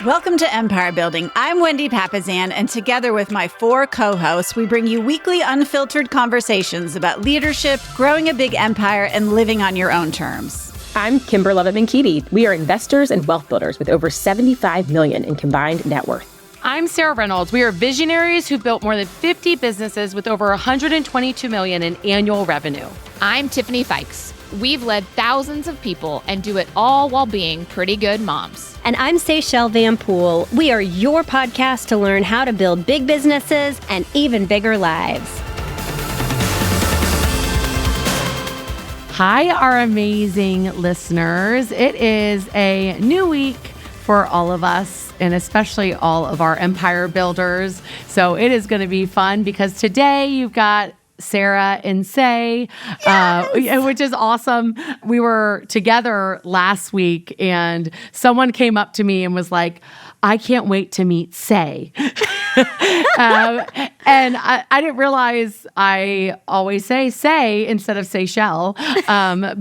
Welcome to Empire Building. I'm Wendy Papazan, and together with my 4 co-hosts, we bring you weekly unfiltered conversations about leadership, growing a big empire, and living on your own terms. I'm Kimber Levitt-Keaty. We are investors and wealth builders with over $75 million in combined net worth. I'm Sarah Reynolds. We are visionaries who built more than 50 businesses with over $122 million in annual revenue. I'm Tiffany Fikes. We've led thousands of people and do it all while being pretty good moms. And I'm Seychelle Van Poole. We are your podcast to learn how to build big businesses and even bigger lives. Hi, our amazing listeners. It is a new week for all of us, and especially all of our empire builders. So it is going to be fun because today you've got Sarah and Say, which is awesome. We were together last week and someone came up to me and was like, I can't wait to meet Say. And I didn't realize I always say instead of Seychelle.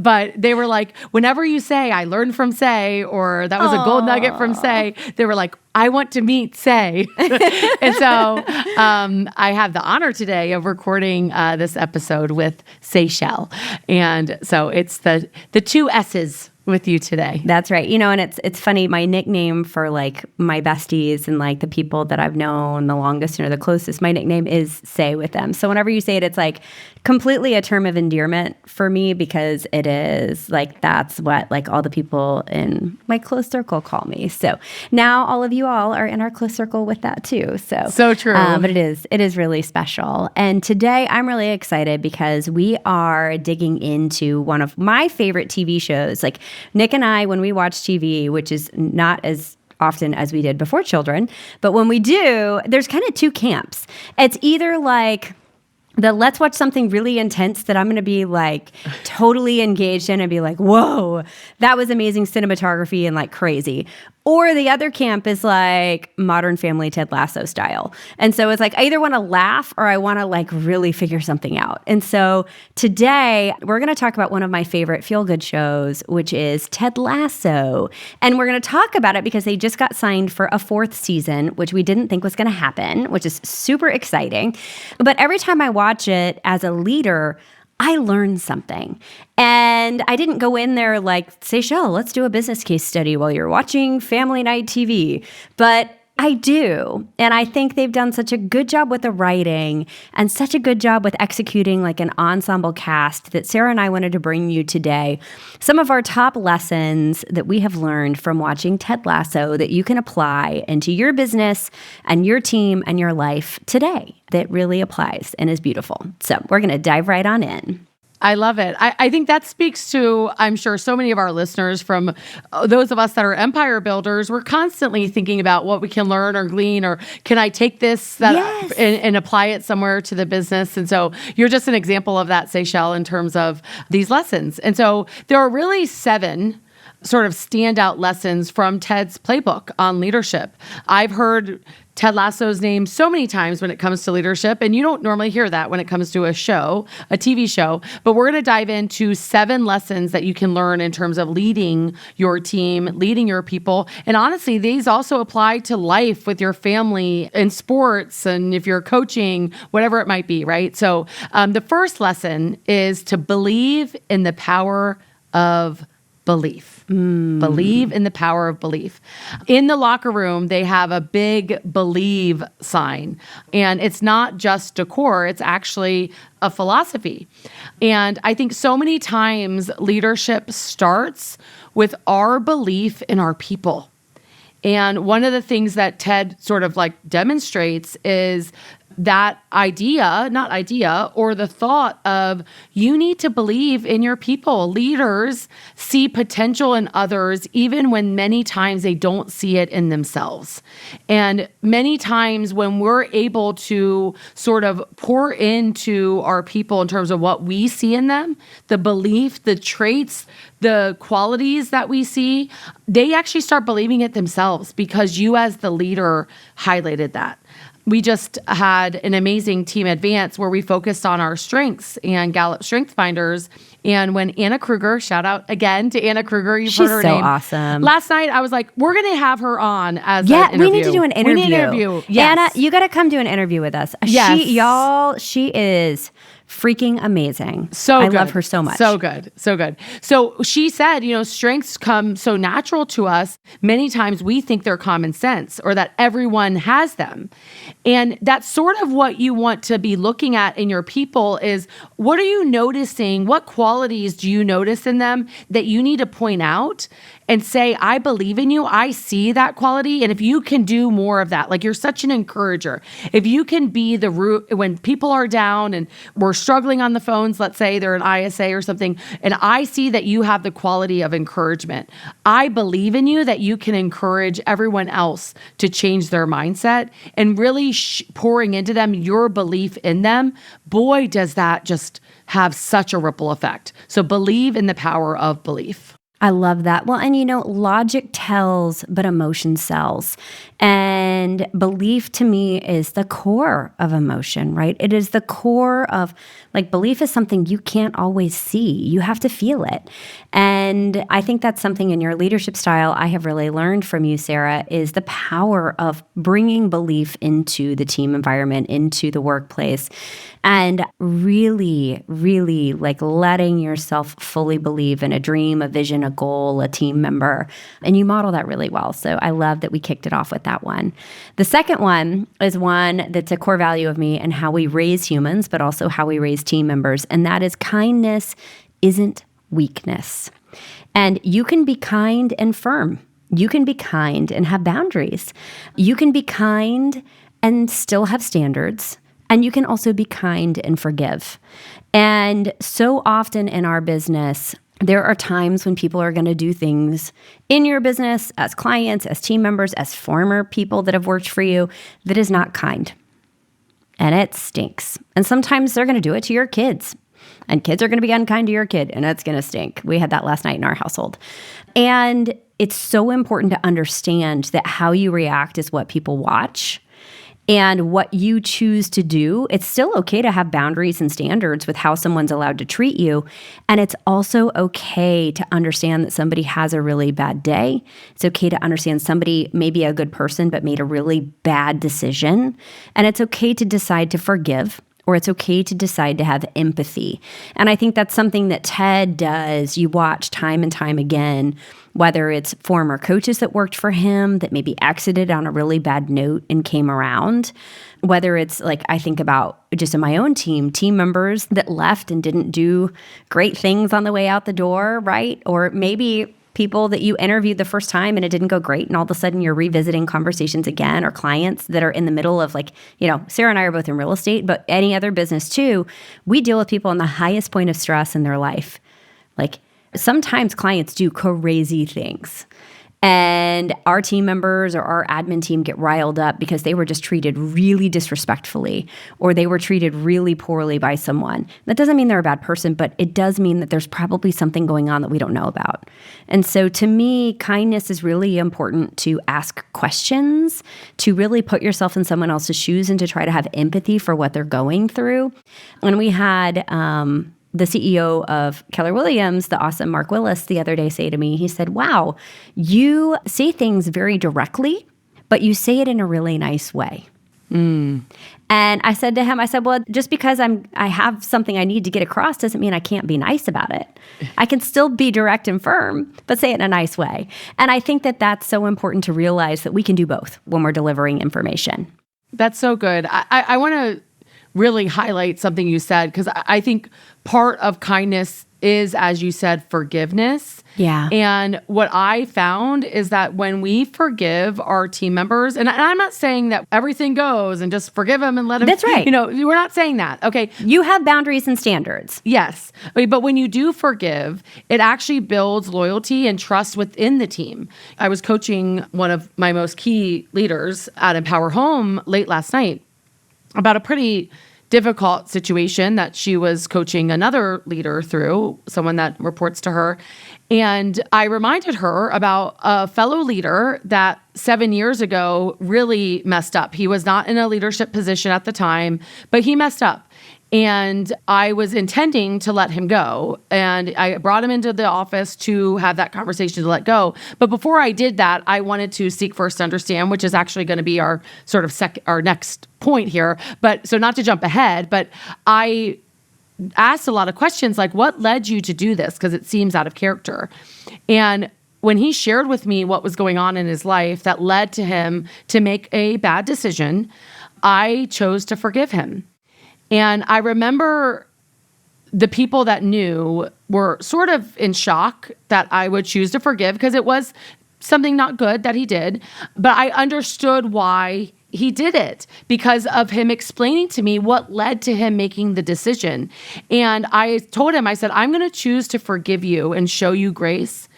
But they were like, whenever you say, I learned from Say, or that was a gold nugget from Say, they were like, I want to meet Say. And so I have the honor today of recording this episode with Seychelle. And so it's the 2 S's with you today. That's right. You know, and it's funny, my nickname for like my besties and like the people that I've known the longest and are the closest, my nickname is Say with them. So whenever you say it, it's like completely a term of endearment for me because it is like, that's what like all the people in my close circle call me. So now all of you all are in our close circle with that too. So true. But it is really special. And today I'm really excited because we are digging into one of my favorite TV shows. Like Nick and I, when we watch TV, which is not as often as we did before children, but when we do, there's kind of 2 camps. It's either like let's watch something really intense that I'm going to be like totally engaged in and be like, whoa, that was amazing cinematography and like crazy. Or the other camp is like Modern Family, Ted Lasso style. And so it's like, I either want to laugh or I want to like really figure something out. And so today we're going to talk about one of my favorite feel-good shows, which is Ted Lasso. And we're going to talk about it because they just got signed for a 4th season, which we didn't think was going to happen, which is super exciting. But every time I watch it as a leader, I learned something. And I didn't go in there like, Seychelle, let's do a business case study while you're watching Family Night TV. But I do. And I think they've done such a good job with the writing and such a good job with executing like an ensemble cast that Sarah and I wanted to bring you today some of our top lessons that we have learned from watching Ted Lasso that you can apply into your business and your team and your life today that really applies and is beautiful. So we're going to dive right on in. I love it. I think that speaks to, I'm sure, so many of our listeners from those of us that are empire builders. We're constantly thinking about what we can learn or glean, or can I take this and apply it somewhere to the business? And so you're just an example of that, Seychelle, in terms of these lessons. And so there are really 7 sort of standout lessons from Ted's playbook on leadership. I've heard Ted Lasso's name so many times when it comes to leadership, and you don't normally hear that when it comes to a show, a TV show, but we're going to dive into 7 lessons that you can learn in terms of leading your team, leading your people. And honestly, these also apply to life with your family and sports, and if you're coaching, whatever it might be, right? So the first lesson is to believe in the power of belief. Believe in the power of belief. In the locker room, they have a big believe sign. And it's not just decor, it's actually a philosophy. And I think so many times leadership starts with our belief in our people. And one of the things that Ted sort of like demonstrates is that or the thought of you need to believe in your people. Leaders see potential in others, even when many times they don't see it in themselves. And many times when we're able to sort of pour into our people in terms of what we see in them, the belief, the traits, the qualities that we see, they actually start believing it themselves because you as the leader highlighted that. we just had an amazing team advance where we focused on our strengths and Gallup Strength Finders. And when Anna Kruger, shout out again to Anna Kruger, you've heard her She's so name. awesome. Last night, I was like, we're going to have her on as an interview. We need to do an interview. We need an interview. Yes. Anna, you got to come do an interview with us. Yes. She is freaking amazing. I love her so much. So good. So good. So she said, strengths come so natural to us. Many times we think they're common sense or that everyone has them. And that's sort of what you want to be looking at in your people is, what are you noticing? What qualities do you notice in them that you need to point out and say, I believe in you. I see that quality. And if you can do more of that, like you're such an encourager, if you can be the root when people are down and we're struggling on the phones, let's say they're an ISA or something, and I see that you have the quality of encouragement. I believe in you that you can encourage everyone else to change their mindset and really pouring into them your belief in them. Boy, does that just have such a ripple effect. So believe in the power of belief. I love that. Well, and logic tells, but emotion sells. And belief to me is the core of emotion, right? It is the core of, belief is something you can't always see. You have to feel it. And I think that's something in your leadership style I have really learned from you, Sarah, is the power of bringing belief into the team environment, into the workplace, and really, really letting yourself fully believe in a dream, a vision, a goal, a team member. And you model that really well. So I love that we kicked it off with that one. The second one is one that's a core value of me and how we raise humans, but also how we raise team members. And that is kindness isn't weakness. And you can be kind and firm. You can be kind and have boundaries. You can be kind and still have standards. And you can also be kind and forgive. And so often in our business, there are times when people are going to do things in your business, as clients, as team members, as former people that have worked for you, that is not kind. And it stinks. And sometimes they're going to do it to your kids. And kids are going to be unkind to your kid, and it's going to stink. We had that last night in our household. And it's so important to understand that how you react is what people watch. And what you choose to do, it's still okay to have boundaries and standards with how someone's allowed to treat you. And it's also okay to understand that somebody has a really bad day. It's okay to understand somebody may be a good person but made a really bad decision. And it's okay to decide to forgive, or it's okay to decide to have empathy. And I think that's something that Ted does. You watch time and time again, whether it's former coaches that worked for him that maybe exited on a really bad note and came around, whether it's I think about just in my own team members that left and didn't do great things on the way out the door, right? Or maybe people that you interviewed the first time and it didn't go great, and all of a sudden you're revisiting conversations again, or clients that are in the middle of Sarah and I are both in real estate, but any other business too, we deal with people on the highest point of stress in their life. Sometimes clients do crazy things, and our team members or our admin team get riled up because they were just treated really disrespectfully, or they were treated really poorly by someone. That doesn't mean they're a bad person, but it does mean that there's probably something going on that we don't know about. And so to me, kindness is really important, to ask questions, to really put yourself in someone else's shoes and to try to have empathy for what they're going through. When we had the CEO of Keller Williams, the awesome Mark Willis, the other day say to me, he said, wow, you say things very directly, but you say it in a really nice way. And I said to him, well, just because I have something I need to get across doesn't mean I can't be nice about it. I can still be direct and firm, but say it in a nice way. And I think that that's so important to realize that we can do both when we're delivering information. That's so good. I want to really highlight something you said, because I think part of kindness is, as you said, forgiveness. Yeah. And what I found is that when we forgive our team members, and I'm not saying that everything goes and just forgive them and let them. That's right. We're not saying that. Okay. You have boundaries and standards. Yes. But when you do forgive, it actually builds loyalty and trust within the team. I was coaching one of my most key leaders at Empower Home late last night about a pretty difficult situation that she was coaching another leader through, someone that reports to her. And I reminded her about a fellow leader that 7 years ago really messed up. He was not in a leadership position at the time, but he messed up. And I was intending to let him go. And I brought him into the office to have that conversation to let go. But before I did that, I wanted to seek first to understand, which is actually going to be our sort of our next point here. But so not to jump ahead, but I asked a lot of questions like, what led you to do this? Because it seems out of character. And when he shared with me what was going on in his life that led to him to make a bad decision, I chose to forgive him. And I remember the people that knew were sort of in shock that I would choose to forgive because it was something not good that he did. But I understood why he did it because of him explaining to me what led to him making the decision. And I told him, I said, I'm going to choose to forgive you and show you grace.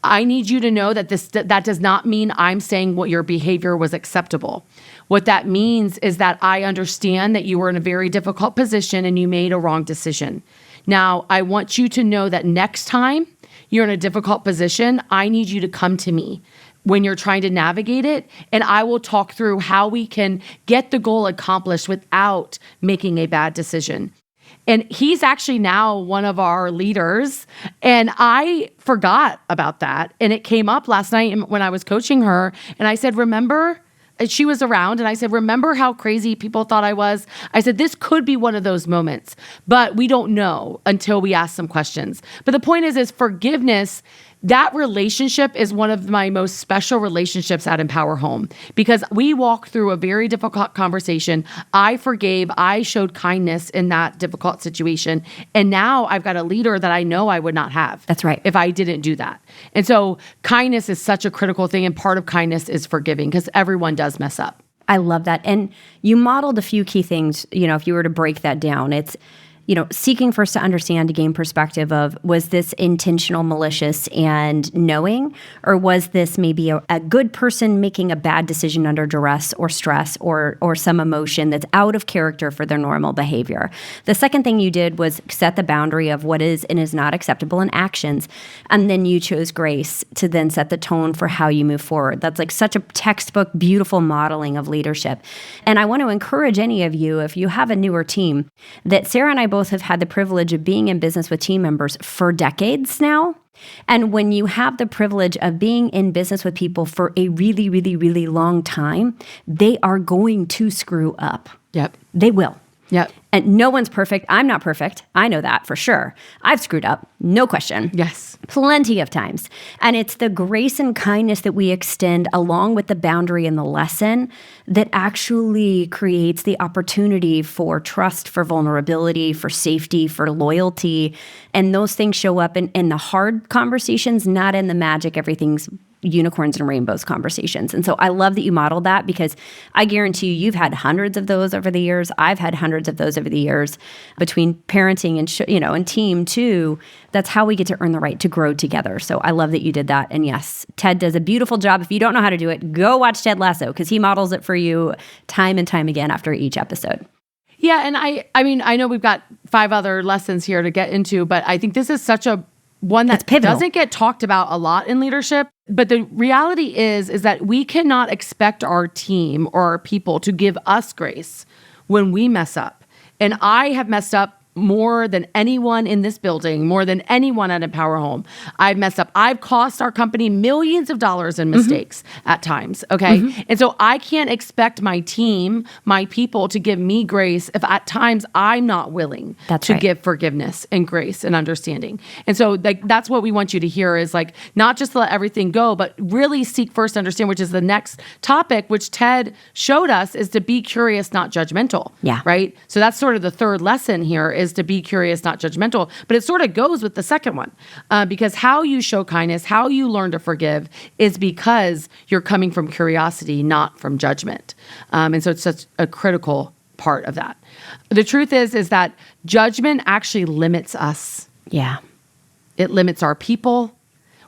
I need you to know that that does not mean I'm saying what your behavior was acceptable. What that means is that I understand that you were in a very difficult position and you made a wrong decision. Now, I want you to know that next time you're in a difficult position, I need you to come to me when you're trying to navigate it, and I will talk through how we can get the goal accomplished without making a bad decision. And he's actually now one of our leaders. And I forgot about that. And it came up last night when I was coaching her. And I said, remember, she was around. And I said, remember how crazy people thought I was? I said, this could be one of those moments, but we don't know until we ask some questions. But the point is forgiveness. That relationship is one of my most special relationships at Empower Home because we walked through a very difficult conversation. I forgave, I showed kindness in that difficult situation. And now I've got a leader that I know I would not have. That's right. If I didn't do that. And so kindness is such a critical thing. And part of kindness is forgiving because everyone does mess up. I love that. And you modeled a few key things, if you were to break that down, it's, seeking first to understand, to gain perspective of, was this intentional, malicious, and knowing? Or was this maybe a good person making a bad decision under duress or stress or some emotion that's out of character for their normal behavior? The second thing you did was set the boundary of what is and is not acceptable in actions. And then you chose grace to then set the tone for how you move forward. That's like such a textbook, beautiful modeling of leadership. And I want to encourage any of you, if you have a newer team, that Sarah and I both have had the privilege of being in business with team members for decades now. And when you have the privilege of being in business with people for a really, really, really long time, they are going to screw up. Yep. They will. Yep. And no one's perfect. I'm not perfect. I know that for sure. I've screwed up. No question. Yes. Plenty of times. And it's the grace and kindness that we extend along with the boundary and the lesson that actually creates the opportunity for trust, for vulnerability, for safety, for loyalty. And those things show up in the hard conversations, not in the magic, everything's unicorns and rainbows conversations. And so I love that you modeled that because I guarantee you've had hundreds of those over the years. I've had hundreds of those over the years between parenting and, and team too. That's how we get to earn the right to grow together. So I love that you did that. And yes, Ted does a beautiful job. If you don't know how to do it, go watch Ted Lasso because he models it for you time and time again after each episode. Yeah. And I mean, I know we've got 5 other lessons here to get into, but I think this is such a one that doesn't get talked about a lot in leadership. But the reality is that we cannot expect our team or our people to give us grace when we mess up. And I have messed up more than anyone in this building, more than anyone at Empower Home. I've messed up. I've cost our company millions of dollars in mistakes at times, okay? And so I can't expect my team, my people to give me grace if at times I'm not willing to give forgiveness and grace and understanding. And so that's what we want you to hear is not just let everything go, but really seek first to understand, which is the next topic, which Ted showed us is to be curious, not judgmental. Yeah. Right? So that's sort of the third lesson here is to be curious, not judgmental. But it sort of goes with the second one because how you show kindness, how you learn to forgive is because you're coming from curiosity, not from judgment. And so it's such a critical part of that. The truth is that judgment actually limits us. Yeah. It limits our people.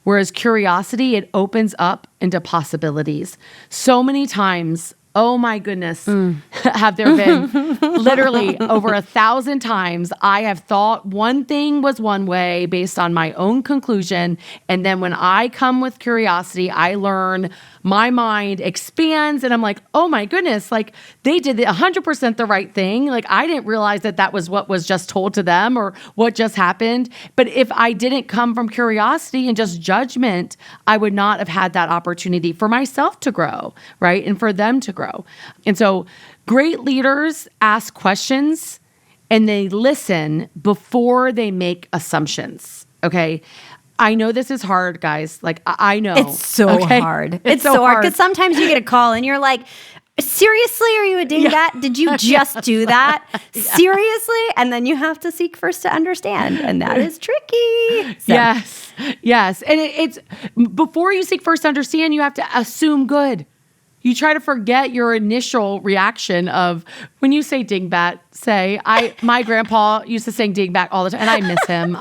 Whereas curiosity, it opens up into possibilities. So many times Oh my goodness. Have there been literally over 1,000 times I have thought one thing was one way based on my own conclusion. And then when I come with curiosity, I learn, my mind expands, and I'm like, oh my goodness, like they did 100% the right thing. Like I didn't realize that that was what was just told to them or what just happened. But if I didn't come from curiosity and just judgment, I would not have had that opportunity for myself to grow, right? And for them to grow. And so great leaders ask questions and they listen before they make assumptions. Okay. I know this is hard, guys. Like, I know. It's so hard. It's so hard. Because sometimes you get a call and you're like, seriously, are you a dingbat? Did you just do that? Seriously? And then you have to seek first to understand. And that is tricky. So. Yes. And it's before you seek first to understand, you have to assume good. You try to forget your initial reaction of when you say dingbat, my grandpa used to sing dingbat all the time, and I miss him.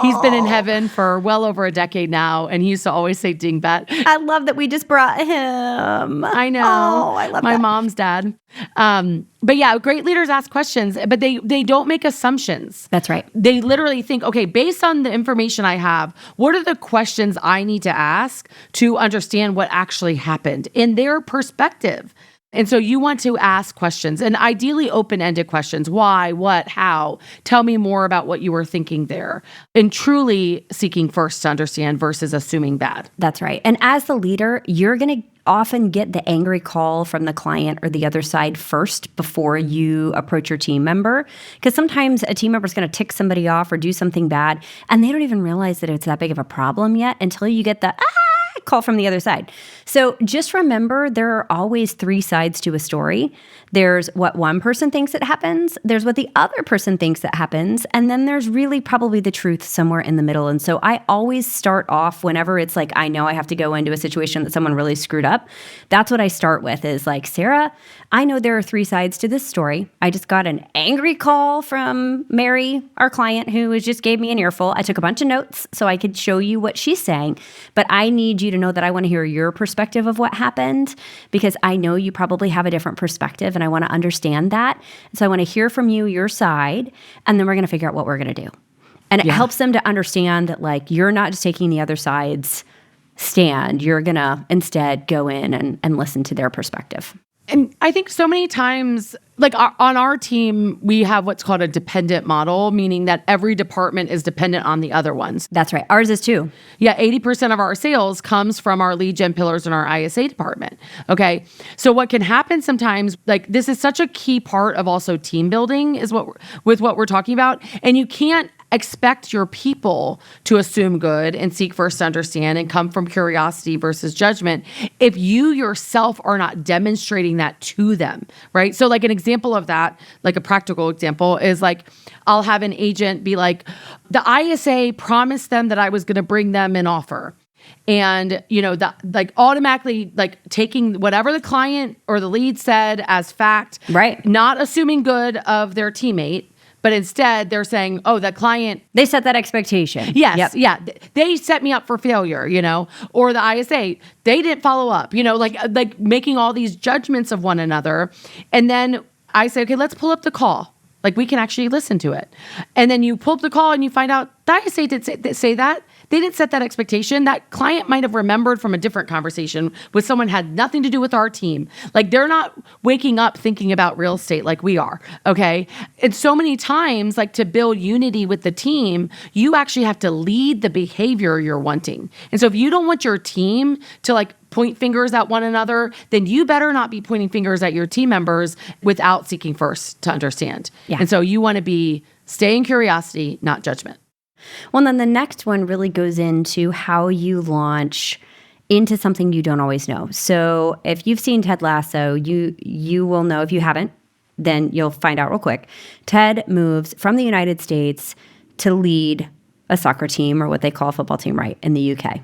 He's been in heaven for well over a decade now, and he used to always say dingbat. I love that we just brought him. I know. Oh, I love my that. mom's dad. But yeah, great leaders ask questions, but they don't make assumptions. That's right. They literally think, okay, based on the information I have, what are the questions I need to ask to understand what actually happened in their perspective? And so you want to ask questions, and ideally open-ended questions. Why, what, how? Tell me more about what you were thinking there. And truly seeking first to understand versus assuming bad. That's right. And as the leader, you're going to often get the angry call from the client or the other side first before you approach your team member. Because sometimes a team member is going to tick somebody off or do something bad, and they don't even realize that it's that big of a problem yet until you get the call from the other side. So just remember, there are always three sides to a story. There's what one person thinks that happens, there's what the other person thinks that happens, and then there's really probably the truth somewhere in the middle. And so I always start off whenever it's like, I know I have to go into a situation that someone really screwed up. That's what I start with is like, Sarah, I know there are three sides to this story. I just got an angry call from Mary, our client, who just gave me an earful. I took a bunch of notes so I could show you what she's saying, but I need you to know that I want to hear your perspective of what happened, because I know you probably have a different perspective and I want to understand that. And so I want to hear from you, your side, and then we're going to figure out what we're going to do. And it helps them to understand that like you're not just taking the other side's stand. You're going to instead go in and listen to their perspective. And I think so many times, like on our team, we have what's called a dependent model, meaning that every department is dependent on the other ones. That's right. Ours is too. Yeah, 80% of our sales comes from our lead gen pillars in our ISA department. Okay. So what can happen sometimes, like this is such a key part of also team building is what we're talking about. And you can't expect your people to assume good and seek first to understand and come from curiosity versus judgment if you yourself are not demonstrating that to them, right? So like an example of that, like a practical example is like, I'll have an agent be like, the ISA promised them that I was going to bring them an offer. And, like automatically like taking whatever the client or the lead said as fact, right? Not assuming good of their teammate. But instead, they're saying, oh, the client... They set that expectation. Yes, yeah. They set me up for failure, or the ISA, they didn't follow up, like making all these judgments of one another. And then I say, okay, let's pull up the call. Like we can actually listen to it. And then you pull up the call and you find out the ISA did say that. They didn't set that expectation. That client might have remembered from a different conversation with someone had nothing to do with our team. Like they're not waking up thinking about real estate like we are, okay? And so many times, like to build unity with the team, you actually have to lead the behavior you're wanting. And so if you don't want your team to like point fingers at one another, then you better not be pointing fingers at your team members without seeking first to understand. Yeah. And so you want to stay in curiosity, not judgment. Well, then the next one really goes into how you launch into something you don't always know. So if you've seen Ted Lasso, you will know. If you haven't, then you'll find out real quick. Ted moves from the United States to lead a soccer team, or what they call a football team, right, in the UK.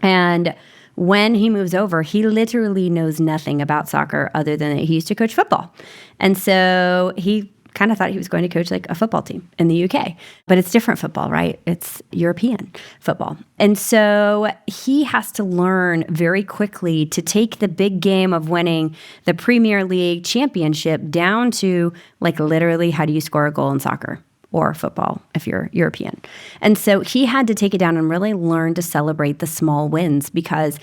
And when he moves over, he literally knows nothing about soccer other than that he used to coach football. And so he kind of thought he was going to coach like a football team in the UK. But it's different football, right? It's European football. And so he has to learn very quickly to take the big game of winning the Premier League championship down to like literally how do you score a goal in soccer or football if you're European. And so he had to take it down and really learn to celebrate the small wins because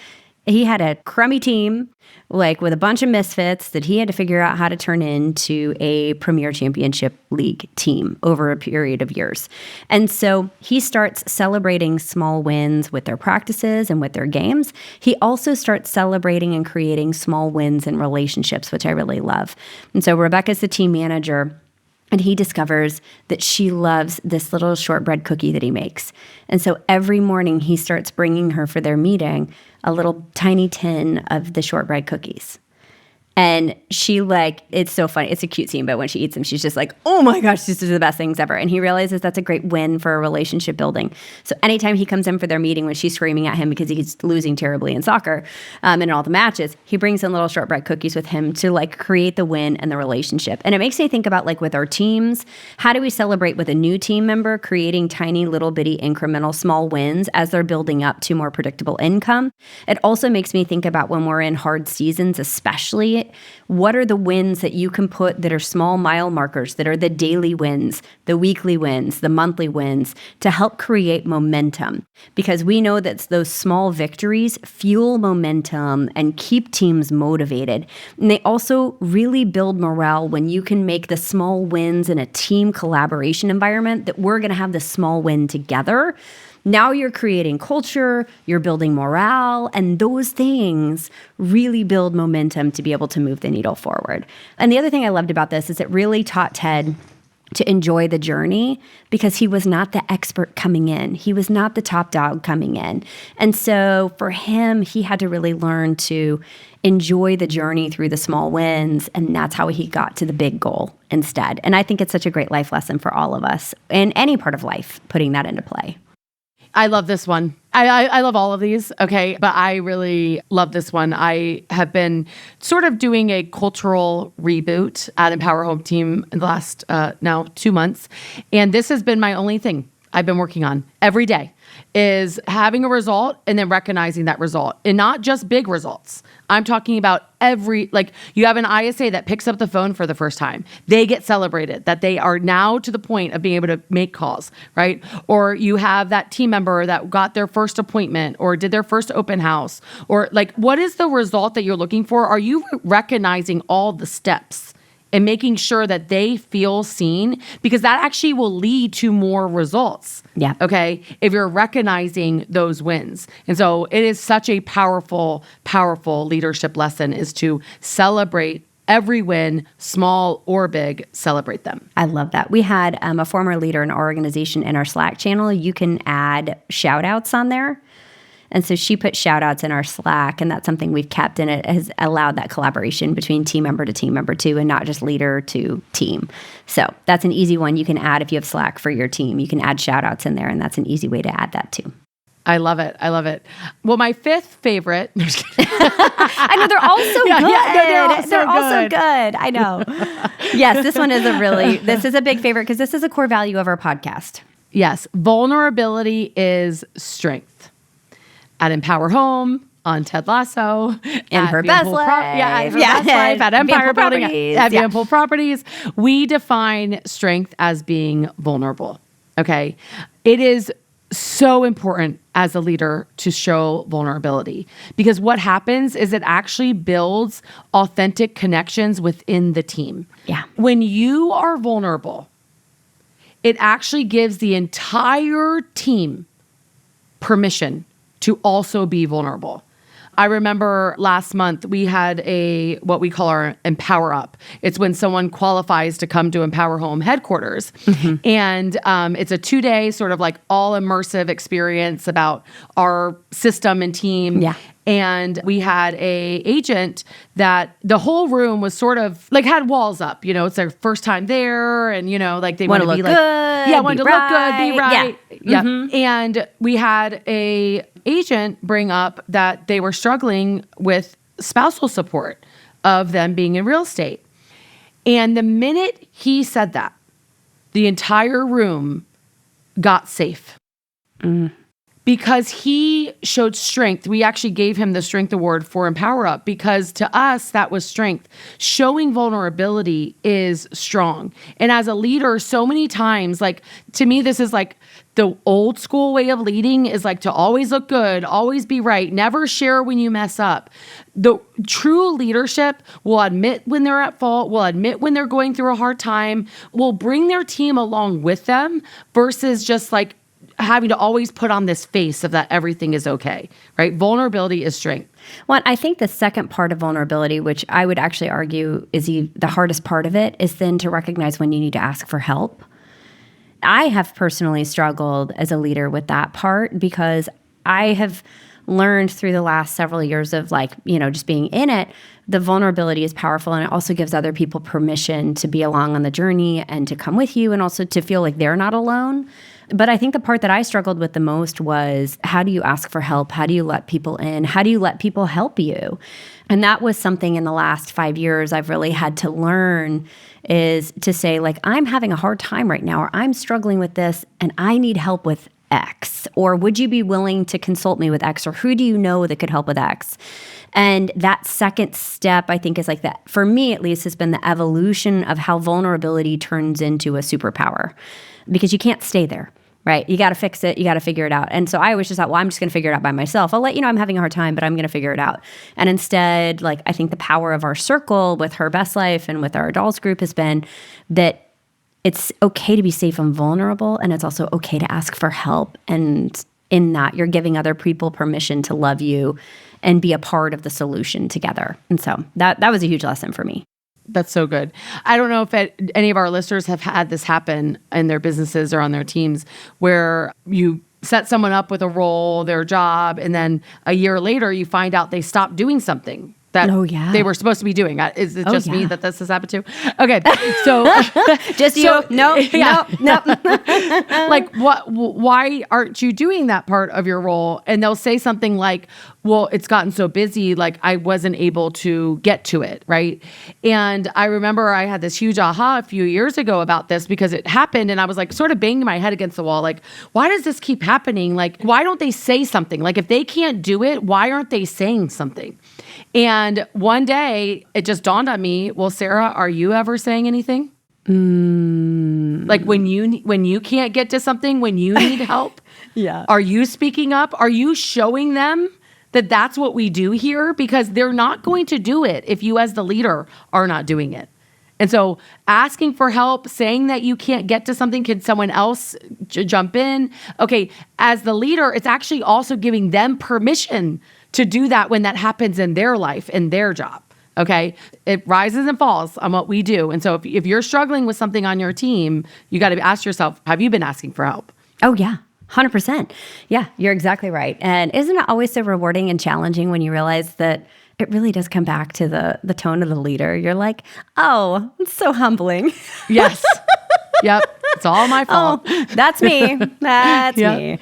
he had a crummy team, like with a bunch of misfits that he had to figure out how to turn into a Premier Championship League team over a period of years. And so he starts celebrating small wins with their practices and with their games. He also starts celebrating and creating small wins in relationships, which I really love. And so Rebecca's the team manager. And he discovers that she loves this little shortbread cookie that he makes. And so every morning he starts bringing her for their meeting a little tiny tin of the shortbread cookies. And she like, it's so funny. It's a cute scene, but when she eats them, she's just like, oh my gosh, these are the best things ever. And he realizes that's a great win for a relationship building. So anytime he comes in for their meeting when she's screaming at him because he's losing terribly in soccer and in all the matches, he brings in little shortbread cookies with him to like create the win and the relationship. And it makes me think about like with our teams, how do we celebrate with a new team member, creating tiny little bitty incremental small wins as they're building up to more predictable income? It also makes me think about when we're in hard seasons, especially what are the wins that you can put that are small mile markers, that are the daily wins, the weekly wins, the monthly wins to help create momentum? Because we know that those small victories fuel momentum and keep teams motivated. And they also really build morale when you can make the small wins in a team collaboration environment that we're going to have the small win together. Now you're creating culture, you're building morale, and those things really build momentum to be able to move the needle forward. And the other thing I loved about this is it really taught Ted to enjoy the journey because he was not the expert coming in. He was not the top dog coming in. And so for him, he had to really learn to enjoy the journey through the small wins, and that's how he got to the big goal instead. And I think it's such a great life lesson for all of us in any part of life, putting that into play. I love this one. I love all of these, okay? But I really love this one. I have been sort of doing a cultural reboot at Empower Home Team in the last now 2 months. And this has been my only thing I've been working on every day is having a result and then recognizing that result. And not just big results. I'm talking about like you have an ISA that picks up the phone for the first time. They get celebrated, that they are now to the point of being able to make calls, right? Or you have that team member that got their first appointment or did their first open house. Or like, what is the result that you're looking for? Are you recognizing all the steps and making sure that they feel seen? Because that actually will lead to more results. Yeah. Okay. If you're recognizing those wins. And so it is such a powerful, powerful leadership lesson is to celebrate every win, small or big, celebrate them. I love that. We had a former leader in our organization in our Slack channel. You can add shout outs on there. And so she put shout outs in our Slack, and that's something we've kept, and it has allowed that collaboration between team member to team member too, and not just leader to team. So that's an easy one you can add if you have Slack for your team. You can add shout outs in there, and that's an easy way to add that too. I love it. I love it. Well, my fifth favorite. I know they're all so good. They're all so good. I know. Yes, this one is this is a big favorite because this is a core value of our podcast. Yes. Vulnerability is strength. At Empower Home, on Ted Lasso, in her best life, best life, at Empire Building, at Vanpool Properties, we define strength as being vulnerable. Okay, it is so important as a leader to show vulnerability because what happens is it actually builds authentic connections within the team. Yeah, when you are vulnerable, it actually gives the entire team permission to also be vulnerable. I remember last month we had what we call our Empower Up. It's when someone qualifies to come to Empower Home headquarters. Mm-hmm. And it's a 2-day sort of like all immersive experience about our system and team. Yeah. And we had a agent that the whole room was sort of like had walls up, it's their first time there. And, like they want to be like, wanted to look good, be right. Yeah. Mm-hmm. And we had a agent bring up that they were struggling with spousal support of them being in real estate. And the minute he said that, the entire room got safe. Because he showed strength. We actually gave him the Strength Award for Empower Up because to us, that was strength. Showing vulnerability is strong. And as a leader, so many times, like, to me, this is like the old school way of leading is like to always look good, always be right, never share when you mess up. The true leadership will admit when they're at fault, will admit when they're going through a hard time, will bring their team along with them versus just like having to always put on this face of that everything is okay, right? Vulnerability is strength. Well, I think the second part of vulnerability, which I would actually argue is the hardest part of it, is then to recognize when you need to ask for help. I have personally struggled as a leader with that part because I have learned through the last several years of just being in it, the vulnerability is powerful and it also gives other people permission to be along on the journey and to come with you and also to feel like they're not alone. But I think the part that I struggled with the most was how do you ask for help? How do you let people in? How do you let people help you? And that was something in the last 5 years I've really had to learn is to say, like, I'm having a hard time right now, or I'm struggling with this and I need help with X, or would you be willing to consult me with X, or who do you know that could help with X? And that second step, I think, is like that, for me at least, has been the evolution of how vulnerability turns into a superpower because you can't stay there. Right? You got to fix it. You got to figure it out. And so I always just thought, well, I'm just going to figure it out by myself. I'll let you know I'm having a hard time, but I'm going to figure it out. And instead, like, I think the power of our circle with Her Best Life and with our adults group has been that it's okay to be safe and vulnerable. And it's also okay to ask for help. And in that, you're giving other people permission to love you and be a part of the solution together. And so that was a huge lesson for me. That's so good. I don't know if any of our listeners have had this happen in their businesses or on their teams where you set someone up with a role, their job, and then a year later you find out they stopped doing something that they were supposed to be doing. Is it just me that this has happened to? Okay. So just you. No. Like, why aren't you doing that part of your role? And they'll say something like, well, it's gotten so busy, like I wasn't able to get to it, right? And I remember I had this huge aha a few years ago about this because it happened and I was like sort of banging my head against the wall. Like, why does this keep happening? Like, why don't they say something? Like, if they can't do it, why aren't they saying something? And one day it just dawned on me, well, Sarah, are you ever saying anything? Like when you can't get to something, when you need help, are you speaking up? Are you showing them that that's what we do here? Because they're not going to do it if you as the leader are not doing it. And so asking for help, saying that you can't get to something, can someone else jump in? Okay, as the leader, it's actually also giving them permission to do that when that happens in their life, in their job. Okay, it rises and falls on what we do. And so if you're struggling with something on your team, you got to ask yourself, have you been asking for help? Oh, yeah. 100%. Yeah, you're exactly right. And isn't it always so rewarding and challenging when you realize that it really does come back to the tone of the leader? You're like, oh, it's so humbling. Yes. Yep. It's all my fault. Oh, that's me. That's me.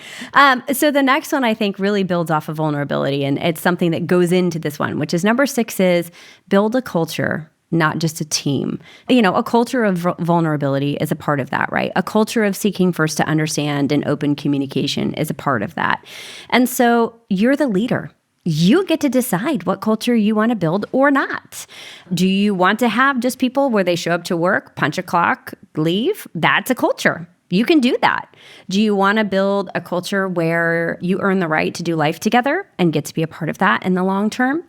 So the next one I think really builds off of vulnerability, and it's something that goes into this one, which is number 6 is build a culture, not just a team. You know, a culture of vulnerability is a part of that, right? A culture of seeking first to understand and open communication is a part of that. And so you're the leader. You get to decide what culture you want to build or not. Do you want to have just people where they show up to work, punch a clock, leave? That's a culture. You can do that. Do you want to build a culture where you earn the right to do life together and get to be a part of that in the long term?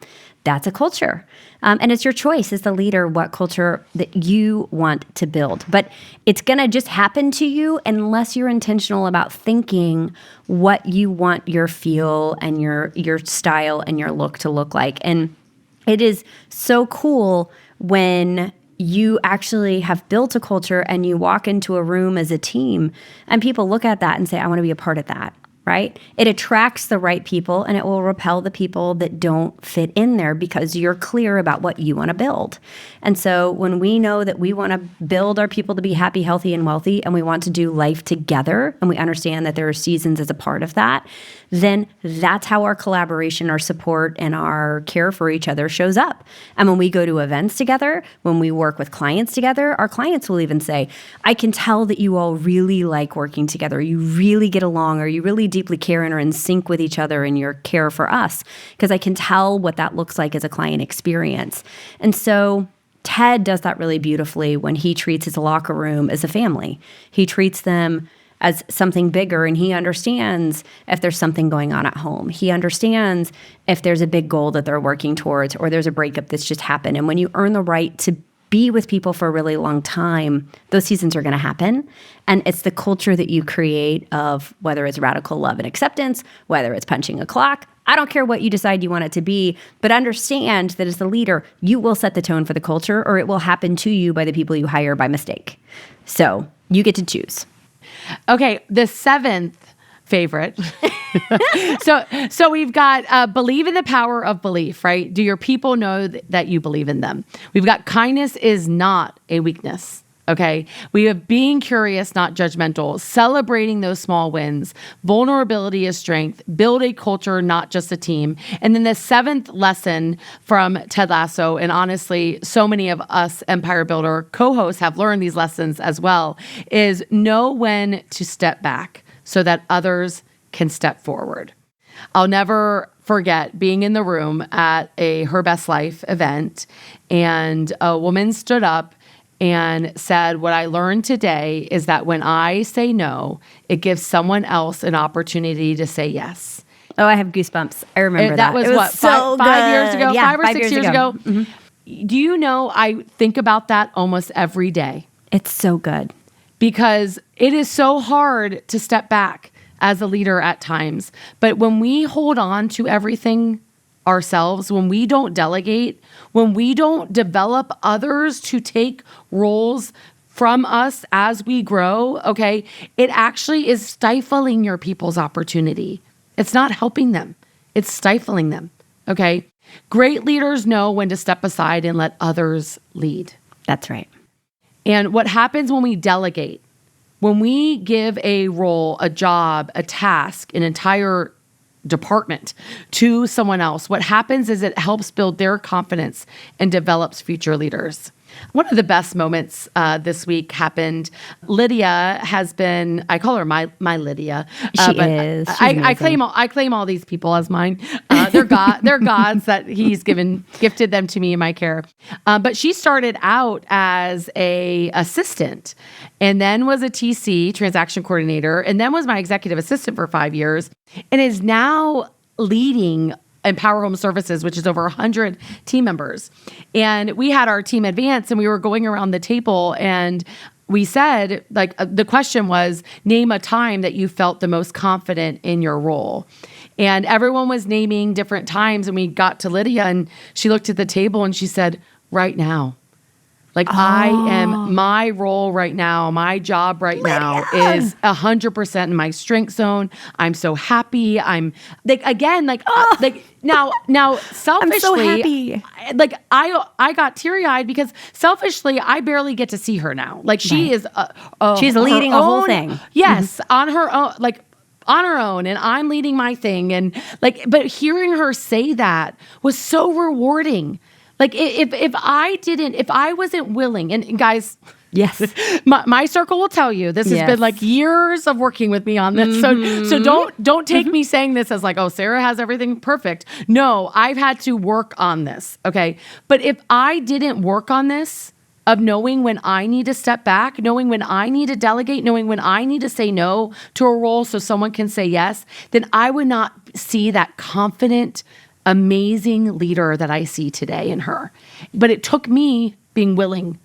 That's a culture. And it's your choice as the leader what culture that you want to build. But it's going to just happen to you unless you're intentional about thinking what you want your feel and your style and your look to look like. And it is so cool when you actually have built a culture and you walk into a room as a team and people look at that and say, I want to be a part of that. right? It attracts the right people and it will repel the people that don't fit in there because you're clear about what you want to build. And so when we know that we want to build our people to be happy, healthy, and wealthy, and we want to do life together, and we understand that there are seasons as a part of that, then that's how our collaboration, our support, and our care for each other shows up. And when we go to events together, when we work with clients together, our clients will even say, I can tell that you all really like working together. You really get along, or you really deeply care and are in sync with each other in your care for us, because I can tell what that looks like as a client experience. And so Ted does that really beautifully when he treats his locker room as a family. He treats them as something bigger, and he understands if there's something going on at home. He understands if there's a big goal that they're working towards, or there's a breakup that's just happened. And when you earn the right to be with people for a really long time, those seasons are going to happen. And it's the culture that you create of whether it's radical love and acceptance, whether it's punching a clock. I don't care what you decide you want it to be, but understand that as the leader, you will set the tone for the culture, or it will happen to you by the people you hire by mistake. So you get to choose. Okay, the seventh favorite. So we've got believe in the power of belief, right? Do your people know that you believe in them? We've got kindness is not a weakness. Okay. We have being curious, not judgmental, celebrating those small wins. Vulnerability is strength. Build a culture, not just a team. And then the seventh lesson from Ted Lasso, and honestly, so many of us Empire Builder co-hosts have learned these lessons as well, is know when to step back so that others can step forward. I'll never forget being in the room at a Her Best Life event, and a woman stood up and said, what I learned today is that when I say no, it gives someone else an opportunity to say yes. Oh, I have goosebumps. I remember that. That was it what, so five years ago? Yeah, 5 or 6 years ago? Mm-hmm. Do you know, I think about that almost every day. It's so good. Because it is so hard to step back as a leader at times. But when we hold on to everything ourselves, when we don't delegate, when we don't develop others to take roles from us as we grow, okay, it actually is stifling your people's opportunity. It's not helping them. It's stifling them, okay? Great leaders know when to step aside and let others lead. That's right. And what happens when we delegate, when we give a role, a job, a task, an entire department to someone else, what happens is it helps build their confidence and develops future leaders. One of the best moments this week happened. Lydia has been, I call her my Lydia. She is. I claim all these people as mine. They're gods that he's gifted them to me in my care. But she started out as a assistant, and then was a TC, transaction coordinator, and then was my executive assistant for 5 years, and is now leading Empower Home Services, which is over 100 team members. And we had our team advance, and we were going around the table, and we said, the question was, name a time that you felt the most confident in your role. And everyone was naming different times, and we got to Lydia, and she looked at the table and she said, right now. I am, my role right now, my job right now is 100% in my strength zone. I'm so happy. I'm now selfishly, I'm so happy. I got teary-eyed because selfishly, I barely get to see her now. She is, she's leading a whole thing. Yes. On her own, on her own, and I'm leading my thing. And but hearing her say that was so rewarding. If I wasn't willing, and guys, yes, my circle will tell you this has been years of working with me on this. So don't take me saying this as oh, Sarah has everything perfect. No, I've had to work on this. Okay. But if I didn't work on this of knowing when I need to step back, knowing when I need to delegate, knowing when I need to say no to a role so someone can say yes, then I would not see that confident, amazing leader that I see today in her. But it took me being willing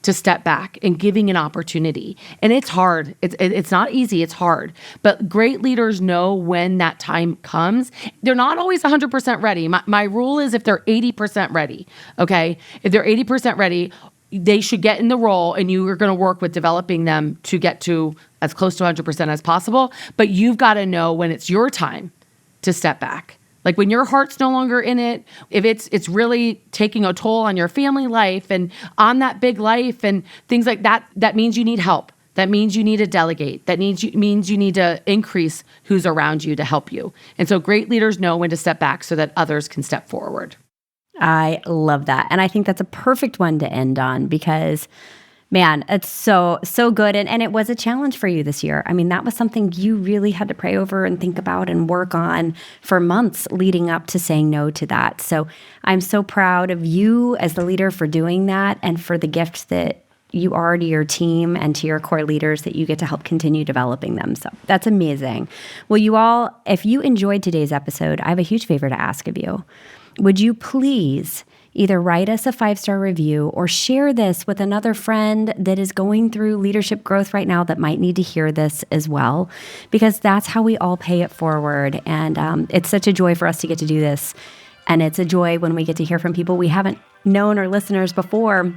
to step back and giving an opportunity. And it's hard. It's not easy. It's hard. But great leaders know when that time comes. They're not always 100% ready. My rule is if they're 80% ready, okay? If they're 80% ready, they should get in the role, and you are going to work with developing them to get to as close to 100% as possible. But you've got to know when it's your time to step back. Like when your heart's no longer in it, if it's really taking a toll on your family life and on that big life and things like that, that means you need help. That means you need to delegate. That means you need to increase who's around you to help you. And so great leaders know when to step back so that others can step forward. I love that. And I think that's a perfect one to end on because, man, it's so good. And it was a challenge for you this year. I mean, that was something you really had to pray over and think about and work on for months leading up to saying no to that. So I'm so proud of you as the leader for doing that and for the gift that you are to your team and to your core leaders that you get to help continue developing them. So that's amazing. Well, you all, if you enjoyed today's episode, I have a huge favor to ask of you. Would you please either write us a 5-star review or share this with another friend that is going through leadership growth right now that might need to hear this as well, because that's how we all pay it forward. And it's such a joy for us to get to do this. And it's a joy when we get to hear from people we haven't known or listeners before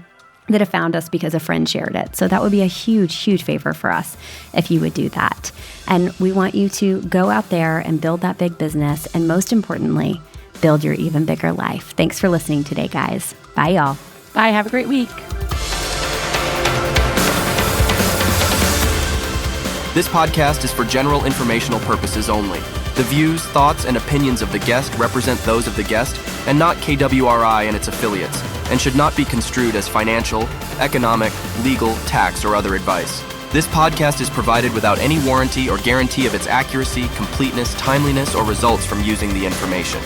that have found us because a friend shared it. So that would be a huge, huge favor for us if you would do that. And we want you to go out there and build that big business. And most importantly, build your even bigger life. Thanks for listening today, guys. Bye, y'all. Bye. Have a great week. This podcast is for general informational purposes only. The views, thoughts, and opinions of the guest represent those of the guest and not KWRI and its affiliates, and should not be construed as financial, economic, legal, tax, or other advice. This podcast is provided without any warranty or guarantee of its accuracy, completeness, timeliness, or results from using the information.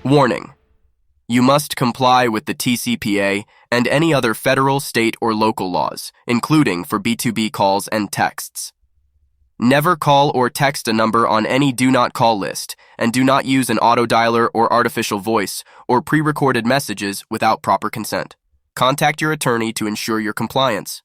Warning: you must comply with the TCPA and any other federal, state, or local laws, including for B2B calls and texts. Never call or text a number on any do not call list, and do not use an autodialer or artificial voice or pre-recorded messages without proper consent. Contact your attorney to ensure your compliance.